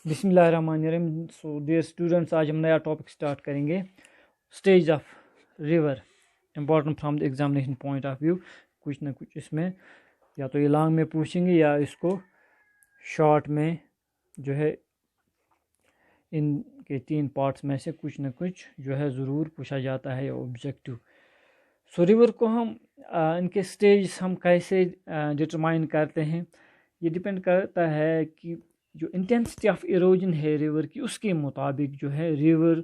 بسم اللہ الرحمن الرحیم. سو ڈیئر اسٹوڈنٹس، آج ہم نیا ٹاپک اسٹارٹ کریں گے. Stage of river important from the examination point of view. کچھ نہ کچھ اس میں یا تو یہ لانگ میں پوچھیں گے یا اس کو شارٹ میں جو ہے ان کے 3 پارٹس میں سے کچھ نہ کچھ جو ہے ضرور پوچھا جاتا ہے آبجیکٹو. سو ریور کو ہم ان کے اسٹیجز ہم کیسے ڈٹرمائن کرتے ہیں، یہ ڈپینڈ کرتا ہے کہ جو انٹینسٹی آف ایروجن ہے ریور کی، اس کے مطابق جو ہے ریور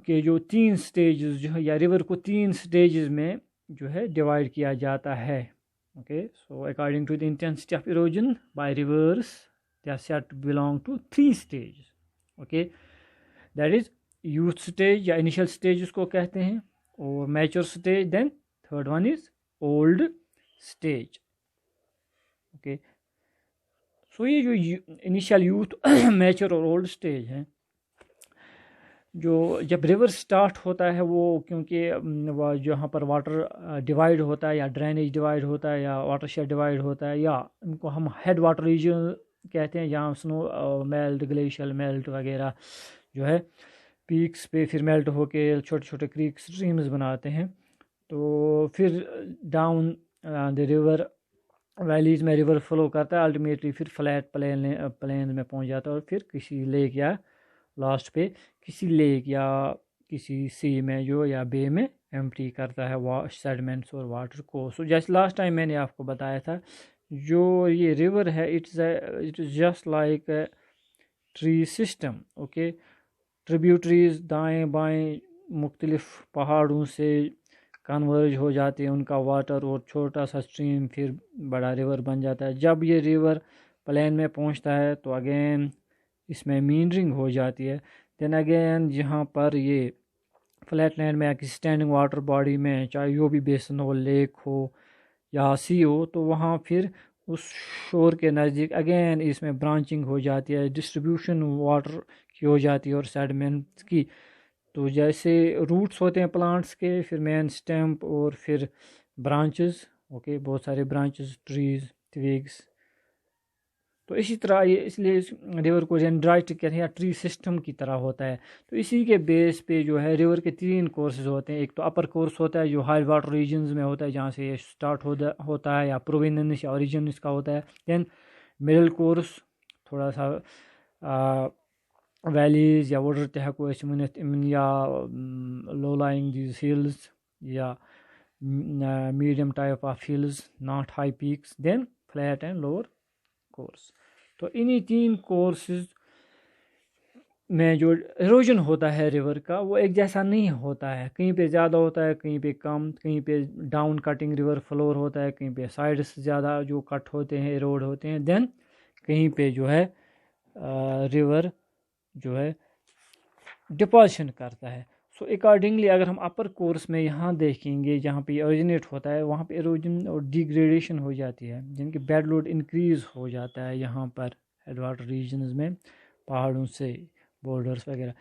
کے جو 3 سٹیجز جو ہے یا ریور کو 3 سٹیجز میں جو ہے ڈیوائڈ کیا جاتا ہے. Okay, so according to the intensity of erosion by rivers they are said to belong to 3 stages. Okay, that is youth stage یا انیشیل سٹیج اس کو کہتے ہیں، اور mature stage, then third one is old stage. Okay, so یہ جو initial youth, mature اور old stage ہے، جو جب ریور سٹارٹ ہوتا ہے وہ کیونکہ جہاں پر واٹر ڈیوائڈ ہوتا ہے یا ڈرینیج ڈیوائڈ ہوتا ہے یا واٹر شیڈ ڈیوائڈ ہوتا ہے یا ان کو ہم ہیڈ واٹر ریجن کہتے ہیں، جہاں سنو میلٹ، گلیشیل میلٹ وغیرہ جو ہے پیکس پہ پھر میلٹ ہو کے چھوٹے چھوٹے کریک سٹریمز بناتے ہیں. تو پھر ڈاؤن دا ریور ویلیز میں ریور فلو کرتا ہے، الٹیمیٹلی پھر فلیٹ پلین میں پہنچ جاتا ہے اور پھر کسی لیک یا لاسٹ پہ کسی لیک یا کسی سی میں جو یا بے میں ایمپٹی کرتا ہے سیڈمنٹس اور واٹر کو. سو جیسے لاسٹ ٹائم میں نے آپ کو بتایا تھا، جو یہ ریور ہے it is just like a tree system. Okay, tributaries دائیں بائیں مختلف پہاڑوں سے کنورج ہو جاتے ہیں ان کا واٹر، اور چھوٹا سا اسٹریم پھر بڑا ریور بن جاتا ہے. جب یہ ریور پلین میں پہنچتا ہے تو اگین اس میں مینڈرنگ ہو جاتی ہے. دین اگین جہاں پر یہ فلیٹ لینڈ میں یا کسی اسٹینڈنگ واٹر باڈی میں، چاہے وہ بھی بیسن ہو، لیک ہو یا سی ہو، تو وہاں پھر اس شور کے نزدیک اگین اس میں برانچنگ ہو جاتی ہے، ڈسٹریبیوشن واٹر کی ہو جاتی ہے اور سیڈمنٹس کی. تو جیسے روٹس ہوتے ہیں پلانٹس کے، پھر مین سٹیمپ اور پھر برانچز. اوکے، بہت سارے برانچز، ٹریز، تwigs. تو اسی طرح یہ اس لیے ریور کو ڈینڈرائٹ کہتے ہیں یا ٹری سسٹم کی طرح ہوتا ہے. تو اسی کے بیس پہ جو ہے ریور کے 3 کورسز ہوتے ہیں. ایک تو اپر کورس ہوتا ہے جو ہائی واٹر ریجنز میں ہوتا ہے، جہاں سے یہ سٹارٹ ہوتا ہے یا پروویننس یا اوریجن اس کا ہوتا ہے. دین مڈل کورس تھوڑا سا ویلیز یا واٹر تہ ہیکو أسۍ ؤنِتھ یا لو لائنگ دیز ہلز یا medium type of hills, not high peaks. Then flat and lower course. تو انہی 3 کورسز میں جو ایروجن ہوتا ہے ریور کا وہ ایک جیسا نہیں ہوتا ہے. کہیں پہ زیادہ ہوتا ہے، کہیں پہ کم، کہیں پہ ڈاؤن کٹنگ ریور فلور ہوتا ہے، کہیں پہ سائڈس زیادہ جو کٹ ہوتے ہیں، ایروڈ ہوتے ہیں. دین کہیں پہ جو ہے ریور جو ہے ڈپازیشن کرتا ہے. سو اکارڈنگلی اگر ہم اپر کورس میں یہاں دیکھیں گے جہاں پہ اوریجنیٹ ہوتا ہے، وہاں پہ ایروجن اور ڈیگریڈیشن ہو جاتی ہے، جن کی بیڈ لوڈ انکریز ہو جاتا ہے یہاں پر ہیڈ واٹر ریجنز میں، پہاڑوں سے، بورڈرز وغیرہ.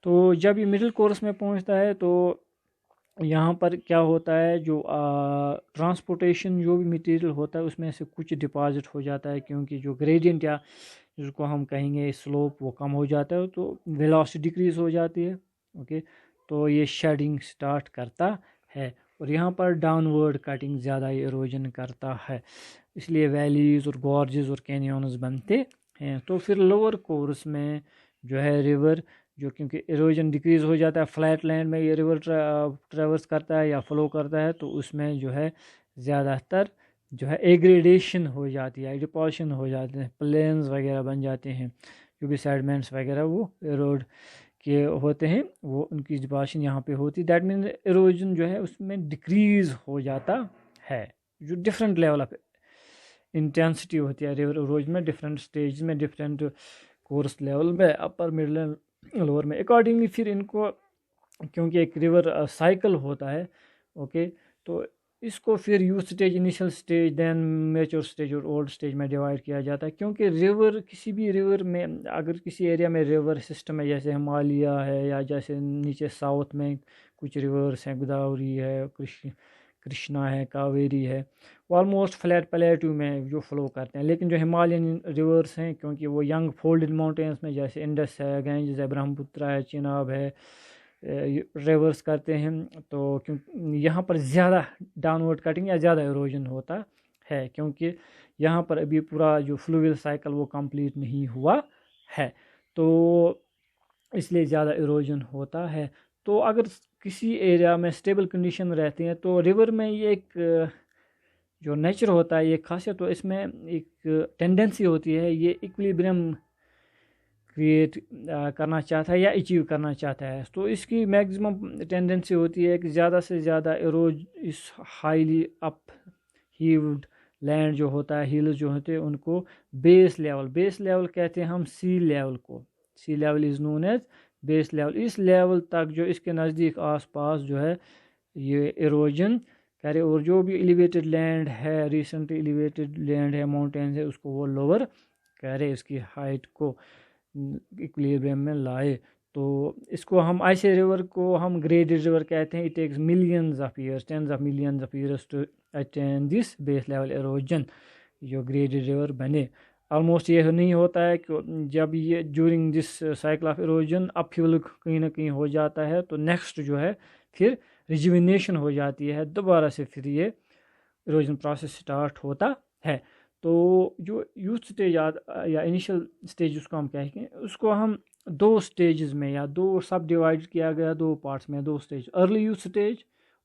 تو جب یہ مڈل کورس میں پہنچتا ہے تو یہاں پر کیا ہوتا ہے، جو ٹرانسپورٹیشن جو بھی مٹیریل ہوتا ہے اس میں سے کچھ ڈپازٹ ہو جاتا ہے، کیونکہ جو گریڈینٹ یا جس کو ہم کہیں گے سلوپ وہ کم ہو جاتا ہے تو ویلاسٹی ڈکریز ہو جاتی ہے. اوکے، تو یہ شیڈنگ سٹارٹ کرتا ہے اور یہاں پر ڈاؤن ورڈ کٹنگ زیادہ ایروجن کرتا ہے، اس لیے ویلیز اور گارجز اور کینیونز بنتے ہیں. تو پھر لوور کورس میں جو ہے ریور جو کیونکہ ایروجن ڈکریز ہو جاتا ہے، فلیٹ لینڈ میں یہ ریور ٹریورس کرتا ہے یا فلو کرتا ہے، تو اس میں جو ہے زیادہ تر جو ہے ایگریڈیشن ہو جاتی ہے، ڈپوزیشن ہو جاتے ہیں، پلینز وغیرہ بن جاتے ہیں، جو بھی سیڈمنٹس وغیرہ وہ ایروڈ کے ہوتے ہیں، وہ ان کی ڈپوزیشن یہاں پہ ہوتی ہے. دیٹ مینس ایروجن جو ہے اس میں ڈکریز ہو جاتا ہے، جو ڈفرینٹ لیول آف انٹینسٹی ہوتی ہے ریور ایروجن میں، ڈفرینٹ اسٹیج میں، ڈفرینٹ کورس لیول میں، اپر مڈل لوور میں. اکارڈنگلی پھر ان کو کیونکہ ایک ریور سائیکل ہوتا ہے، اوکے، تو اس کو پھر یوتھ سٹیج، انیشل سٹیج، دین میچور سٹیج اور اولڈ سٹیج میں ڈیوائڈ کیا جاتا ہے. کیونکہ ریور کسی بھی ریور میں اگر کسی ایریا میں ریور سسٹم ہے، جیسے ہمالیہ ہے یا جیسے نیچے ساؤتھ میں کچھ ریورس ہیں، گوداوری ہے، کرشنا ہے, کاویری ہے, وہ آلموسٹ فلیٹ پلیٹو میں جو فلو کرتے ہیں. لیکن جو ہمالین ریورس ہیں کیونکہ وہ ینگ فولڈڈ ماؤنٹینس میں جیسے انڈس ہے, گینجز ہے, برہم پترا ہے, چناب ہے, ریورس کرتے ہیں, تو یہاں پر زیادہ ڈاؤن ورڈ کٹنگ یا زیادہ ایروجن ہوتا ہے کیونکہ یہاں پر ابھی پورا جو فلوئل سائیکل وہ کمپلیٹ نہیں ہوا ہے, تو اس لیے زیادہ ایروجن ہوتا ہے. تو اگر کسی ایریا میں اسٹیبل کنڈیشن رہتی ہیں تو ریور میں یہ ایک جو نیچر ہوتا ہے, یہ خاصیت, تو اس میں ایک ٹینڈنسی ہوتی ہے, یہ ایکویلیبریم کریٹ کرنا چاہتا ہے یا اچیو کرنا چاہتا ہے. تو اس کی میکسیمم ٹینڈنسی ہوتی ہے کہ زیادہ سے زیادہ اس ہائیلی اپ ہیوڈ لینڈ جو ہوتا ہے, ہلز جو ہوتے ہیں, ان کو بیس لیول کہتے ہیں ہم سی لیول کو. Sea level is known as base level. اس لیول تک جو اس کے نزدیک آس پاس جو ہے یہ ایروجن کرے, اور جو بھی ایلیویٹڈ لینڈ ہے, ریسنٹلی ایلیویٹڈ لینڈ ہے, ماؤنٹینز ہے, اس کو وہ لوور کرے, اس کی ہائٹ کو ایکویلیبریم میں لائے. تو اس کو ہم ایسے ریور کو ہم گریڈڈ ریور کہتے ہیں. It takes millions of years, tens of millions of years to attain this base level erosion, جو گریڈڈ ریور بنے. آلموسٹ یہ نہیں ہوتا ہے کہ جب یہ during this cycle of erosion upheaval کہیں نہ کہیں ہو جاتا ہے تو نیکسٹ جو ہے پھر ریجوینیشن ہو جاتی ہے, دوبارہ سے پھر یہ ایروجن پروسیس سٹارٹ ہوتا ہے. تو جو یوتھ سٹیج یا انیشل سٹیج جس کو ہم کہیں گے, اس کو ہم دو سٹیجز میں یا دو سب ڈیوائڈ کیا گیا, دو پارٹس میں, دو سٹیج, ارلی یوتھ سٹیج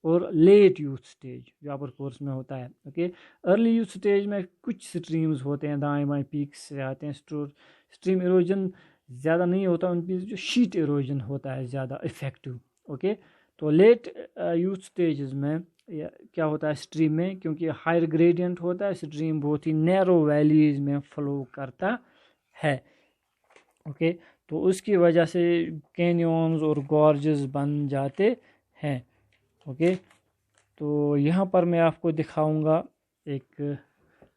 اور لیٹ یوتھ سٹیج جو اپر کورس میں ہوتا ہے. اوکے, ارلی یوتھ سٹیج میں کچھ سٹریمز ہوتے ہیں, دائیں بائیں پیکس سے آتے ہیں. سٹریم ایروجن زیادہ نہیں ہوتا ان پہ, جو شیٹ ایروجن ہوتا ہے زیادہ افیکٹو. اوکے, تو لیٹ یوتھ سٹیجز میں کیا ہوتا ہے اسٹریم میں, کیونکہ ہائر گریڈینٹ ہوتا ہے, اسٹریم بہت ہی نیرو ویلیز میں فلو کرتا ہے. اوکے, تو اس کی وجہ سے کینیونز اور گارجز بن جاتے ہیں. اوکے, تو یہاں پر میں آپ کو دکھاؤں گا, ایک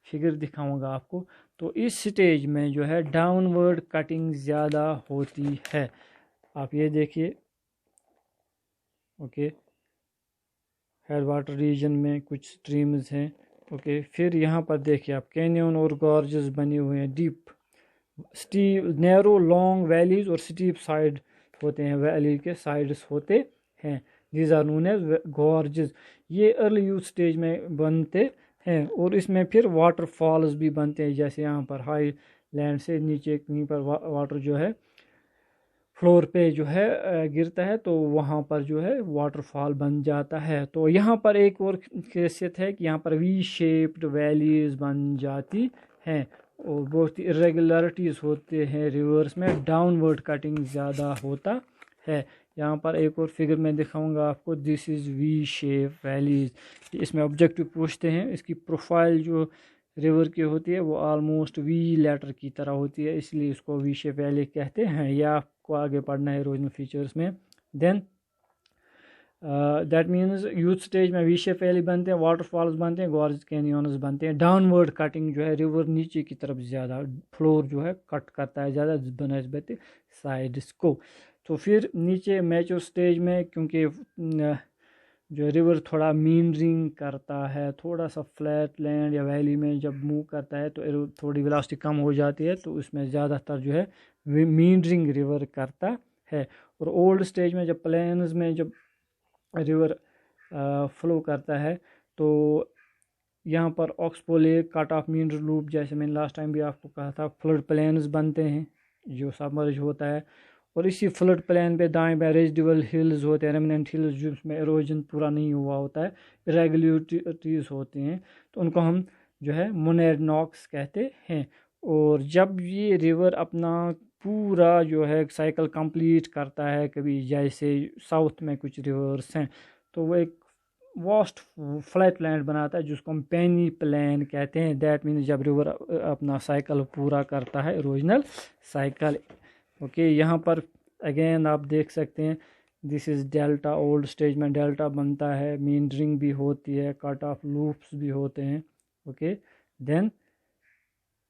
فگر دکھاؤں گا آپ کو. تو اس سٹیج میں جو ہے ڈاؤن ورڈ کٹنگ زیادہ ہوتی ہے. آپ یہ دیکھیے. اوکے, ہیڈ واٹر ریجن میں کچھ سٹریمز ہیں. اوکے, پھر یہاں پر دیکھیے آپ کینیون اور گارجز بنے ہوئے ہیں, ڈیپ نیرو لانگ ویلیز اور سٹیپ سائڈ ہوتے ہیں, ویلی کے سائڈس ہوتے ہیں. These are known as gorges. یہ ارلی یوتھ سٹیج میں بنتے ہیں, اور اس میں پھر واٹر فالز بھی بنتے ہیں, جیسے یہاں پر ہائی لینڈ سے نیچے کہیں پر واٹر جو ہے فلور پہ جو ہے گرتا ہے, تو وہاں پر جو ہے واٹر فال بن جاتا ہے. تو یہاں پر ایک اور خاصیت ہے کہ یہاں پر وی شیپڈ ویلیز بن جاتی ہیں, اور بہت ہی ارریگولرٹیز ہوتے ہیں ریورس میں, ڈاؤن ورڈ کٹنگ زیادہ ہوتا ہے. یہاں پر ایک اور فگر میں دکھاؤں گا آپ کو. دس از وی شیپ ویلیز. اس میں آبجیکٹو پوچھتے ہیں, اس کی پروفائل جو ریور کی ہوتی ہے وہ آلموسٹ وی لیٹر کی طرح ہوتی ہے, اس لیے اس کو وی شیپ ویلی کہتے ہیں. یہ آپ کو آگے پڑھنا ہے ایروجنل فیچرز میں. دین دیٹ مینز یوتھ سٹیج میں وی شیپ ویلی بنتے ہیں, واٹر فالز بنتے ہیں, گارج کینیونز بنتے ہیں. ڈاؤن ورڈ کٹنگ جو ہے ریور نیچے کی طرف زیادہ فلور جو ہے کٹ کرتا ہے زیادہ بنسبت سائڈس کو. تو پھر نیچے میچور سٹیج میں کیونکہ جو ریور تھوڑا مینڈرنگ کرتا ہے, تھوڑا سا فلیٹ لینڈ یا ویلی میں جب موو کرتا ہے تو تھوڑی ویلاسٹی کم ہو جاتی ہے, تو اس میں زیادہ تر جو ہے مینڈرنگ ریور کرتا ہے. اور اولڈ سٹیج میں جب پلینز میں جب ریور فلو کرتا ہے تو یہاں پر oxbow lake, cut off meander loop, جیسے میں نے لاسٹ ٹائم بھی آپ کو کہا تھا, فلڈ پلینز بنتے ہیں جو سبمرج ہوتا ہے. اور اسی فلڈ پلین پہ دائیں بائیں ریزیڈول ہلز ہوتے ہیں, ریمننٹ ہلز, جس میں ایروجن پورا نہیں ہوا ہوتا ہے, ریگولیٹریز ہوتے ہیں, تو ان کو ہم جو ہے مونیڈ ناکس کہتے ہیں. اور جب یہ ریور اپنا پورا جو ہے سائیکل کمپلیٹ کرتا ہے, کبھی جیسے ساؤتھ میں کچھ ریورس ہیں, تو وہ ایک واسٹ فلیٹ لینڈ بناتا ہے جس کو ہم پینی پلین کہتے ہیں. دیٹ مینس جب ریور اپنا سائیکل پورا کرتا ہے ایروجنل سائیکل. اوکے, یہاں پر اگین آپ دیکھ سکتے ہیں, دس از ڈیلٹا. اولڈ سٹیج میں ڈیلٹا بنتا ہے, مینڈرنگ بھی ہوتی ہے, کٹ آف لوپس بھی ہوتے ہیں. اوکے, دین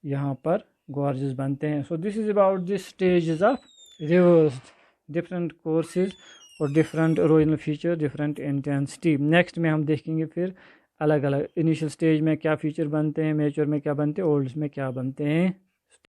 یہاں پر گارجز بنتے ہیں. So this is about the stages of rivers, different courses اور different erosional feature different intensity. Next میں ہم دیکھیں گے پھر الگ الگ انیشیل سٹیج میں کیا فیچر بنتے ہیں, میچور میں کیا بنتے ہیں, اولڈس میں کیا بنتے ہیں.